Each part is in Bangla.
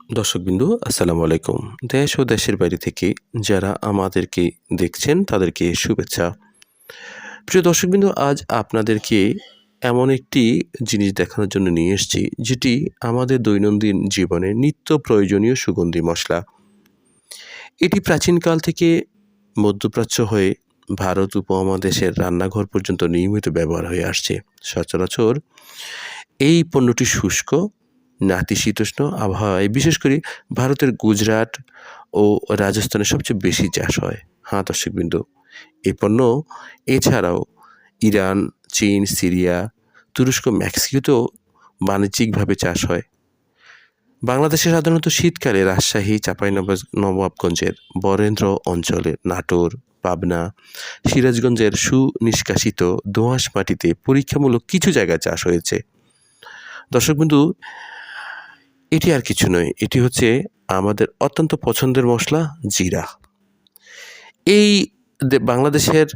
দর্শকবৃন্দু আসসালামু আলাইকুম। দেশ ও দেশের বাইরে থেকে যারা আমাদেরকে দেখছেন তাদেরকে শুভেচ্ছা। প্রিয় দর্শকবৃন্দু, আজ আপনাদেরকে এমন একটি জিনিস দেখানোর জন্য নিয়ে এসেছি, যেটি আমাদের দৈনন্দিন জীবনে নিত্য প্রয়োজনীয় সুগন্ধি মশলা। এটি প্রাচীনকাল থেকে মধ্যপ্রাচ্য হয়ে ভারত উপমহাদেশের রান্নাঘর পর্যন্ত নিয়মিত ব্যবহার হয়ে আসছে। সচরাচর এই পণ্যটি শুষ্ক নাতিশীতোষ্ণ আবহাওয়ায়, বিশেষ করে ভারতের গুজরাট ও রাজস্থানে সবচেয়ে বেশি চাষ হয়। হ্যাঁ দর্শকবৃন্দু, এই পণ্য এছাড়াও ইরান, চীন, সিরিয়া, তুরস্ক, মেক্সিকোতেও বাণিজ্যিকভাবে চাষ হয়। বাংলাদেশে সাধারণত শীতকালে রাজশাহী, চাঁপাইনবাবগঞ্জের বরেন্দ্র অঞ্চলে, নাটোর, পাবনা, সিরাজগঞ্জের সুনিষ্কাশিত দোআঁশ মাটিতে পরীক্ষামূলক কিছু জায়গায় চাষ হয়েছে। দর্শকবৃন্দু, এটি আর কিছু নয়, এটি হচ্ছে আমাদের অত্যন্ত পছন্দের মশলা জিরা। এই বাংলাদেশের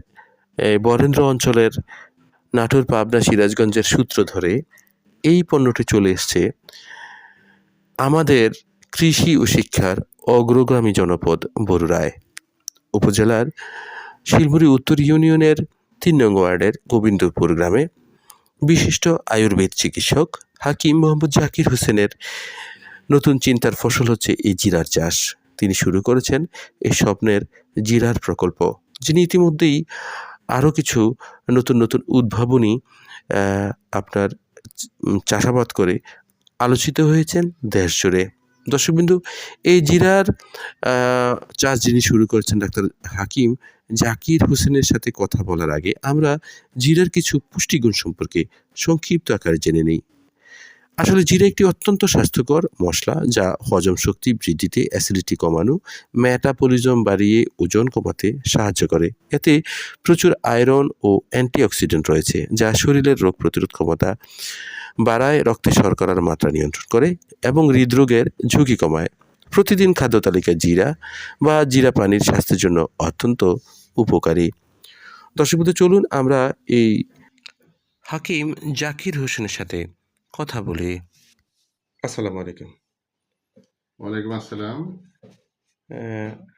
বরেন্দ্র অঞ্চলের নাটোর, পাবনা, সিরাজগঞ্জের সূত্র ধরে এই পণ্যটি চলে এসছে আমাদের কৃষি ও শিক্ষার অগ্রগামী জনপদ বরুড়ায় উপজেলার শিলপুরি উত্তর ইউনিয়নের ৩ নং ওয়ার্ডের গোবিন্দপুর গ্রামে বিশিষ্ট আয়ুর্বেদ চিকিৎসক হাকিম মোহাম্মদ জাকির হোসেনের নতুন চিন্তার ফসল হচ্ছে এই জিরার চাষ। তিনি শুরু করেছেন এই স্বপ্নের জিরার প্রকল্প, যিনি ইতিমধ্যেই আরও কিছু নতুন নতুন উদ্ভাবনী আপনার চাষাবাদ করে আলোচিত হয়েছেন দেশ জুড়ে। দর্শকবিন্দু, এই জিরার চাষ যিনি শুরু করেছেন ডাক্তার হাকিম জাকির হোসেনের সাথে কথা বলার আগে আমরা জিরার কিছু পুষ্টিগুণ সম্পর্কে সংক্ষিপ্ত আকারে জেনে নিই। আসলে জিরা একটি অত্যন্ত স্বাস্থ্যকর মশলা, যা হজম শক্তি বৃদ্ধিতে, অ্যাসিডিটি কমানো, মেটাবলিজম বাড়িয়ে ওজন কমাতে সাহায্য করে। এতে প্রচুর আয়রন ও অ্যান্টিঅক্সিডেন্ট রয়েছে, যা শরীরের রোগ প্রতিরোধ ক্ষমতা বাড়ায়, রক্তে শর্করার মাত্রা নিয়ন্ত্রণ করে এবং হৃদরোগের ঝুঁকি কমায়। প্রতিদিন খাদ্য তালিকায় জিরা বা জিরা পানির স্বাস্থ্যের জন্য অত্যন্ত উপকারী। দর্শকবৃন্দ, চলুন আমরা এই হাকিম জাকির হোসেনের সাথে কথা বলি। আসসালামু আলাইকুম। ওয়ালাইকুম আসসালাম।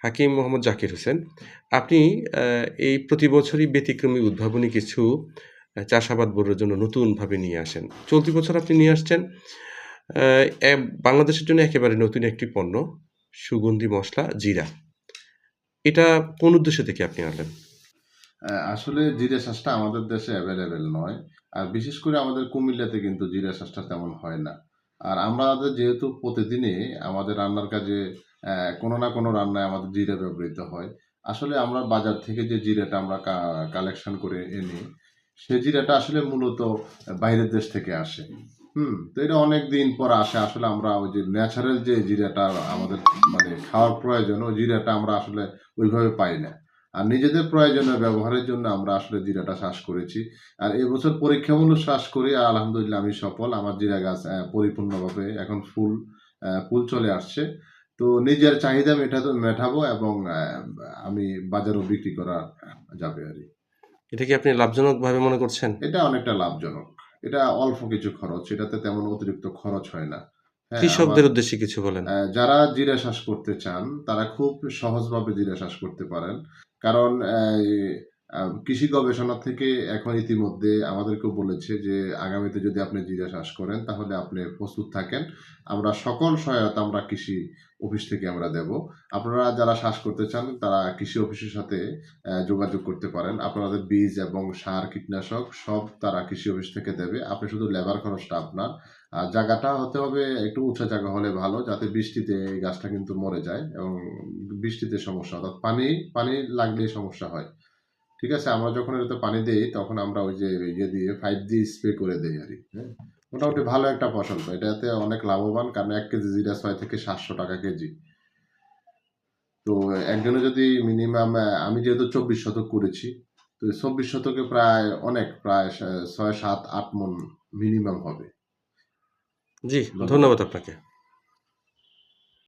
হাকিম মোহাম্মদ জাকির হোসেন, আপনি এই প্রতি বছরই ব্যতিক্রমী উদ্ভাবনী কিছু চাষাবাদ বড়োর জন্য নতুনভাবে নিয়ে আসেন। চলতি বছর আপনি নিয়ে আসছেন বাংলাদেশের জন্য একেবারে নতুন একটি পণ্য, সুগন্ধি মশলা জিরা। এটা কোন উদ্দেশ্য থেকে আপনি আনলেন? আসলে জিরা শাঁসটা আমাদের দেশে অ্যাভেলেবেল নয়, আর বিশেষ করে আমাদের কুমিল্লাতে কিন্তু জিরা শাঁসটা তেমন হয় না। আর আমাদের যেহেতু প্রতিদিনে আমাদের রান্নার কাজে কোনো না কোনো রান্নায় আমাদের জিরা ব্যবহৃত হয়। আসলে আমরা বাজার থেকে যে জিরাটা আমরা কালেকশন করে এনে, সে জিরাটা আসলে মূলত বাইরের দেশ থেকে আসে। তো এটা অনেক দিন পর আসে। আসলে আমরা ওই যে ন্যাচারাল যে জিরাটা আমাদের মানে খাওয়ার প্রয়োজন, ওই জিরাটা আমরা আসলে ওইভাবে পাই না। আর নিজেদের প্রয়োজনীয় ব্যবহারের জন্য আমরা আসলে জিরাটা চাষ করেছি। আর এবছর পরীক্ষামূলক চাষ করে আলহামদুলিল্লাহ আমি সফল। আমার জিরা গাছ পরিপূর্ণভাবে এখন ফুল চলে আসছে। তো নিজের চাহিদা মেটাবো এবং আমি বাজারেও বিক্রি করা যাবে আরকি। এটা কি আপনি লাভজনকভাবে মনে করছেন? এটা অনেকটা লাভজনক। এটা অল্প কিছু খরচ। এটাতে তেমন অতিরিক্ত খরচ হয় না। হ্যাঁ, আবার কৃষকদের উদ্দেশ্যে কিছু বলেন। যারা জিরা চাষ করতে চান, তারা খুব সহজভাবে জিরা চাষ করতে পারেন। কারণ কৃষি গবেষণা থেকে এখন ইতিমধ্যে আমাদেরকেও বলেছে যে, আগামীতে যদি আপনি জিরা চাষ করেন, তাহলে আপনি প্রস্তুত থাকেন। আমরা সকল সহায়তা আমরা কৃষি অফিস থেকে আমরা দেব। আপনারা যারা চাষ করতে চান, তারা কৃষি অফিসের সাথে যোগাযোগ করতে পারেন। আপনাদের বীজ এবং সার, কীটনাশক সব তারা কৃষি অফিস থেকে দেবে। আপনি শুধু লেবার খরচটা আপনার। আর জায়গাটা হতে হবে একটু উঁচা জায়গা হলে ভালো, যাতে বৃষ্টিতে এই গাছটা কিন্তু মরে যায় এবং বৃষ্টিতে সমস্যা, অর্থাৎ পানি লাগলেই সমস্যা হয়। ঠিক আছে? আমরা যখন এটাতে পানি দেই, তখন আমরা ওই যে ইয়ে দিয়ে পাইপ দিয়ে স্প্রে করে দেই আরকি। হ্যাঁ? মোটামুটি ভালো একটা ফসল। এটাতে অনেক লাভবান, কারণ ১ কেজি জিরা ৬ থেকে ৭০০ টাকা কেজি। তো একজনে যদি মিনিমাম আমি যেহেতু ২৪ শতক করেছি, তো ২৪ শতকে প্রায় ৬, ৭, ৮ মণ মিনিমাম হবে। জি, ধন্যবাদ। ধন্যবাদ আপনাকে।